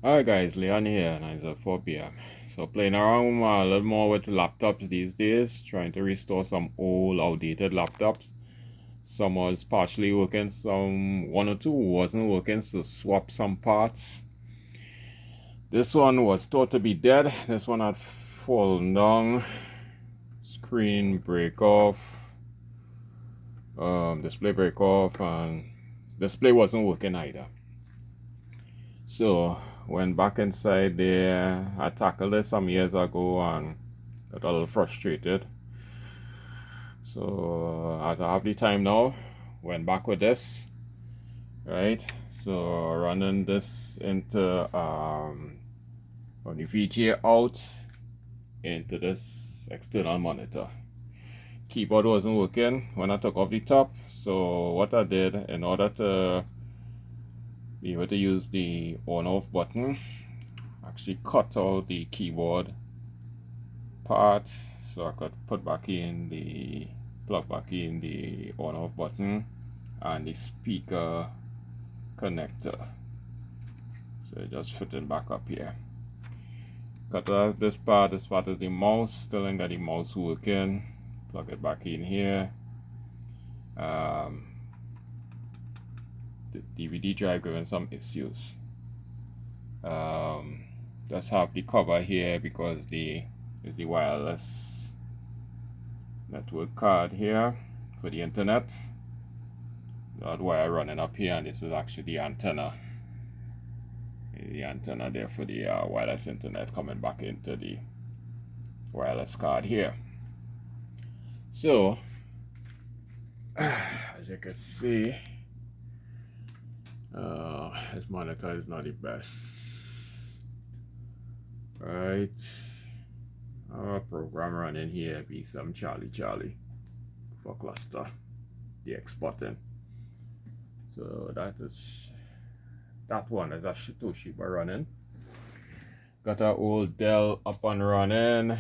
Hi guys, Leon here, and it's at 4 p.m. So playing around a little more with laptops these days, trying to restore some old outdated laptops. Some was partially working, some one or two wasn't working, so swap some parts. This one was thought to be dead. This one had fallen down. Screen break off. Display break off, and display wasn't working either. So went back inside there. I tackled it some years ago and got a little frustrated. So as I have the time now, went back with this, right? So running this into from the VGA out into this external monitor. Keyboard wasn't working when I took off the top. So what I did in order to be able to use the on off button, actually cut out the keyboard part so I could put back in the plug back in the on off button and the speaker connector. So just fit it back up here. Cut out this part is the mouse, still ain't got the mouse working. Plug it back in here. The DVD drive giving some issues. Just have the cover here because the wireless network card here for the internet. That wire running up here, and this is actually the antenna. The antenna there for the wireless internet coming back into the wireless card here. So, as you can see, this monitor is not the best. Right, our program running here be some Charlie for cluster, the X button. So that one is a Toshiba running. Got our old Dell up and running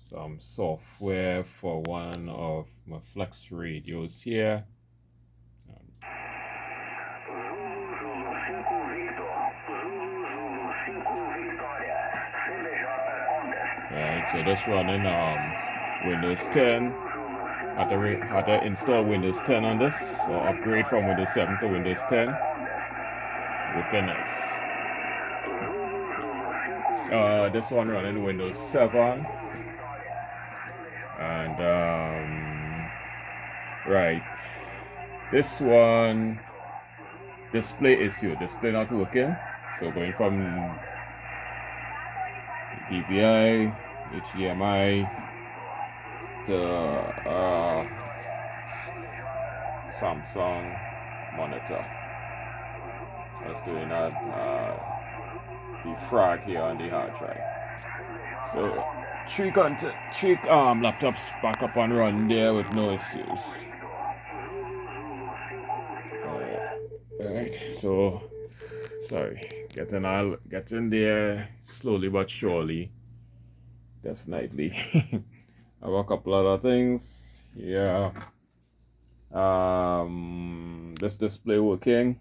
some software for one of my flex radios here. Right, so this running Windows 10. Had to install Windows 10 on this, or upgrade from Windows 7 to Windows 10. Looking nice. This one running Windows 7. And right, this one display issue, display not working. So going from DVI, HDMI to Samsung monitor. I was doing that the frag here on the hard drive. So three laptops back up and run there with no issues. Alright, so sorry, getting there slowly but surely. Definitely. I have a couple other things. Yeah. This display working.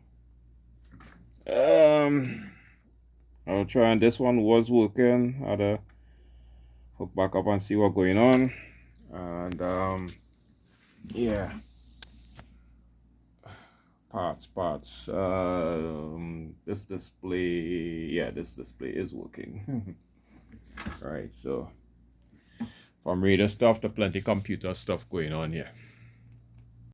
I'll try, and this one was working. I had to hook back up and see what's going on. And yeah. Parts. This display is working. Right, so from reader stuff to plenty computer stuff going on here.